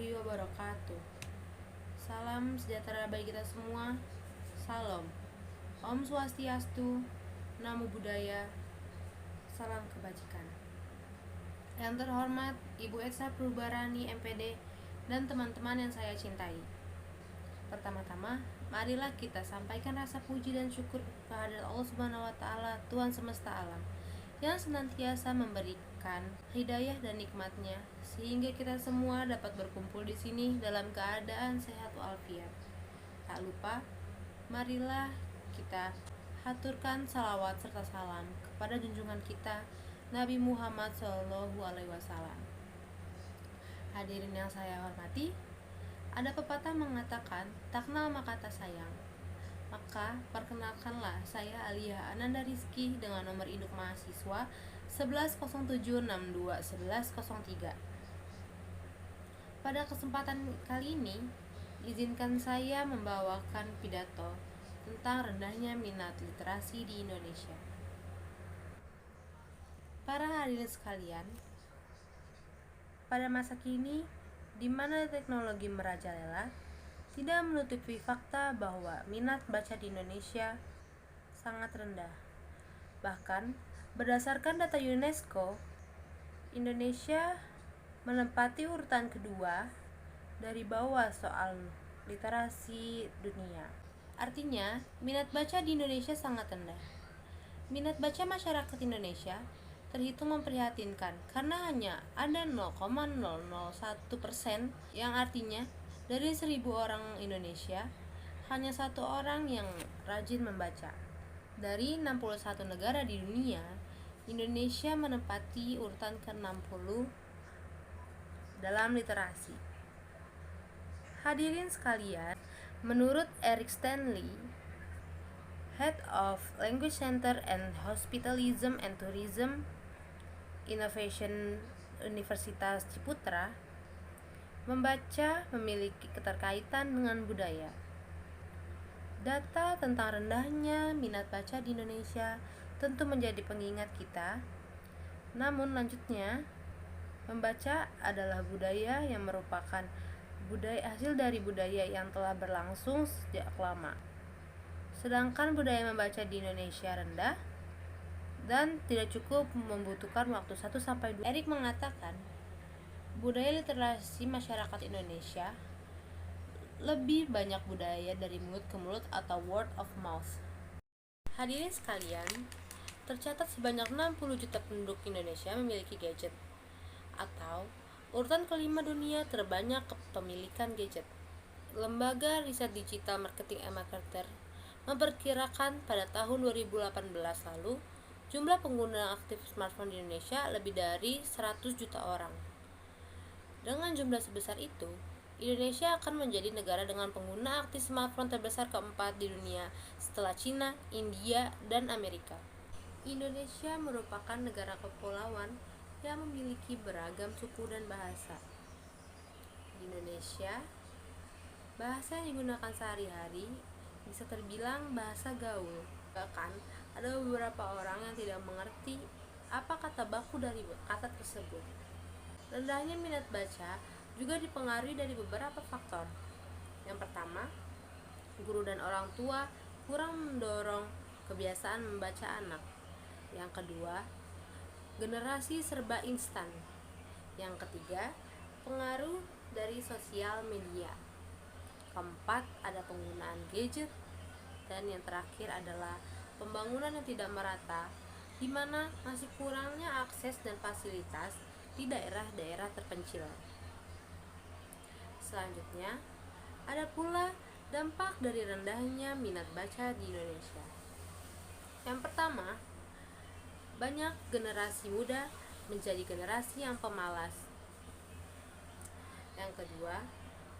warahmatullahi wabarakatuh. Salam sejahtera bagi kita semua. Salam. Om Swastiastu, Namo Buddhaya, salam kebajikan. Yang terhormat Ibu Esa Purbarani MPD dan teman-teman yang saya cintai. Pertama-tama, marilah kita sampaikan rasa puji dan syukur kehadirat Allah Subhanahu wa taala, Tuhan semesta alam, yang senantiasa memberikan hidayah dan nikmatnya sehingga kita semua dapat berkumpul di sini dalam keadaan sehat walafiat. Tak lupa, marilah kita haturkan salawat serta salam kepada junjungan kita Nabi Muhammad SAW. Hadirin yang saya hormati, ada pepatah mengatakan tak kenal maka tak sayang. Maka perkenalkanlah saya Alia Ananda Rizky dengan nomor induk mahasiswa 1107621103. Pada kesempatan kali ini, izinkan saya membawakan pidato tentang rendahnya minat literasi di Indonesia. Para hadirin sekalian, pada masa kini di mana teknologi merajalela, tidak menutupi fakta bahwa minat baca di Indonesia sangat rendah. Bahkan, berdasarkan data UNESCO, Indonesia menempati urutan kedua dari bawah soal literasi dunia. Artinya, minat baca di Indonesia sangat rendah. Minat baca masyarakat Indonesia terhitung memprihatinkan karena hanya ada 0,001%, yang artinya dari 1000 orang Indonesia, hanya 1 orang yang rajin membaca. Dari 61 negara di dunia, Indonesia menempati urutan ke-60 dalam literasi. Hadirin sekalian, menurut Eric Stanley, Head of Language Center and Hospitalism and Tourism Innovation Universitas Ciputra, membaca memiliki keterkaitan dengan budaya. Data tentang rendahnya minat baca di Indonesia tentu menjadi pengingat kita. Namun lanjutnya, membaca adalah budaya yang merupakan hasil dari budaya yang telah berlangsung sejak lama. Sedangkan budaya membaca di Indonesia rendah dan tidak cukup membutuhkan waktu 1-2. Eric mengatakan, budaya literasi masyarakat Indonesia lebih banyak budaya dari mulut ke mulut atau word of mouth. Hadirin sekalian, tercatat sebanyak 60 juta penduduk Indonesia memiliki gadget, atau urutan kelima dunia terbanyak kepemilikan gadget. Lembaga Riset Digital Marketing & Marketer memperkirakan pada tahun 2018 lalu, jumlah pengguna aktif smartphone di Indonesia lebih dari 100 juta orang. Dengan jumlah sebesar itu, Indonesia akan menjadi negara dengan pengguna aktif smartphone terbesar keempat di dunia setelah Cina, India, dan Amerika. Indonesia merupakan negara kepulauan yang memiliki beragam suku dan bahasa. Di Indonesia, bahasa yang digunakan sehari-hari bisa terbilang bahasa gaul. Bahkan, ada beberapa orang yang tidak mengerti apa kata baku dari kata tersebut. Rendahnya minat baca juga dipengaruhi dari beberapa faktor. Yang pertama, guru dan orang tua kurang mendorong kebiasaan membaca anak. Yang kedua, generasi serba instan. Yang ketiga, pengaruh dari sosial media. Keempat, ada penggunaan gadget. Dan yang terakhir adalah pembangunan yang tidak merata, di mana masih kurangnya akses dan fasilitas di daerah-daerah terpencil. Selanjutnya, ada pula dampak dari rendahnya minat baca di Indonesia. Yang pertama, banyak generasi muda menjadi generasi yang pemalas. Yang kedua,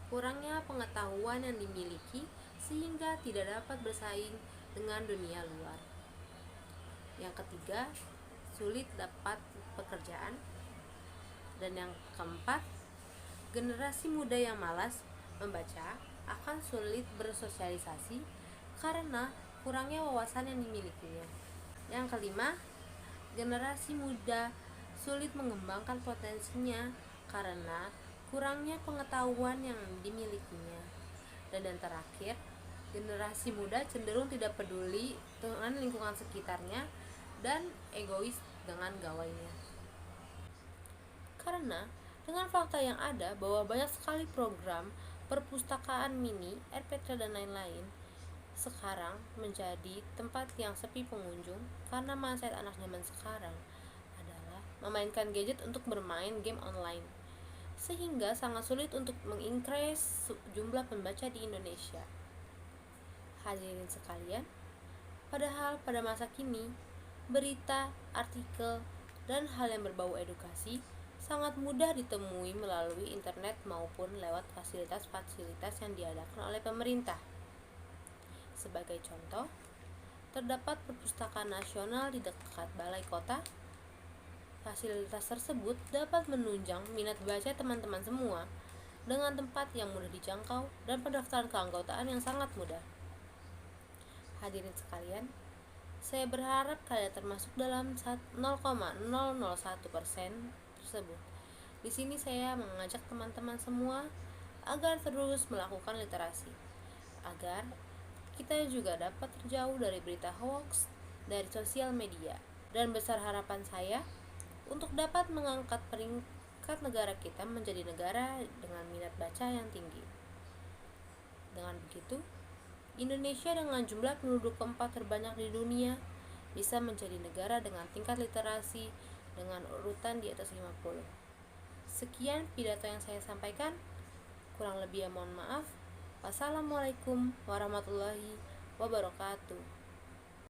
kurangnya pengetahuan yang dimiliki sehingga tidak dapat bersaing dengan dunia luar. Yang ketiga, sulit dapat pekerjaan. Dan yang keempat, generasi muda yang malas membaca akan sulit bersosialisasi karena kurangnya wawasan yang dimilikinya. Yang kelima, generasi muda sulit mengembangkan potensinya karena kurangnya pengetahuan yang dimilikinya. Dan yang terakhir, generasi muda cenderung tidak peduli dengan lingkungan sekitarnya dan egois dengan gawainya. Karena dengan fakta yang ada bahwa banyak sekali program perpustakaan mini, RPTRA dan lain-lain sekarang menjadi tempat yang sepi pengunjung karena mindset anak zaman sekarang adalah memainkan gadget untuk bermain game online, sehingga sangat sulit untuk mengincrease jumlah pembaca di Indonesia. Hadirin sekalian, padahal pada masa kini, berita, artikel, dan hal yang berbau edukasi sangat mudah ditemui melalui internet maupun lewat fasilitas-fasilitas yang diadakan oleh pemerintah. Sebagai contoh, terdapat perpustakaan nasional di dekat balai kota. Fasilitas tersebut dapat menunjang minat baca teman-teman semua dengan tempat yang mudah dijangkau dan pendaftaran keanggotaan yang sangat mudah. Hadirin sekalian, saya berharap kalian termasuk dalam 0,001% tersebut. Di sini saya mengajak teman-teman semua agar terus melakukan literasi, agar kita juga dapat terjauh dari berita hoax dari sosial media. Dan besar harapan saya untuk dapat mengangkat peringkat negara kita menjadi negara dengan minat baca yang tinggi. Dengan begitu, Indonesia dengan jumlah penduduk keempat terbanyak di dunia bisa menjadi negara dengan tingkat literasi dengan urutan di atas 50. Sekian pidato yang saya sampaikan. Kurang lebih mohon maaf. Wassalamualaikum warahmatullahi wabarakatuh.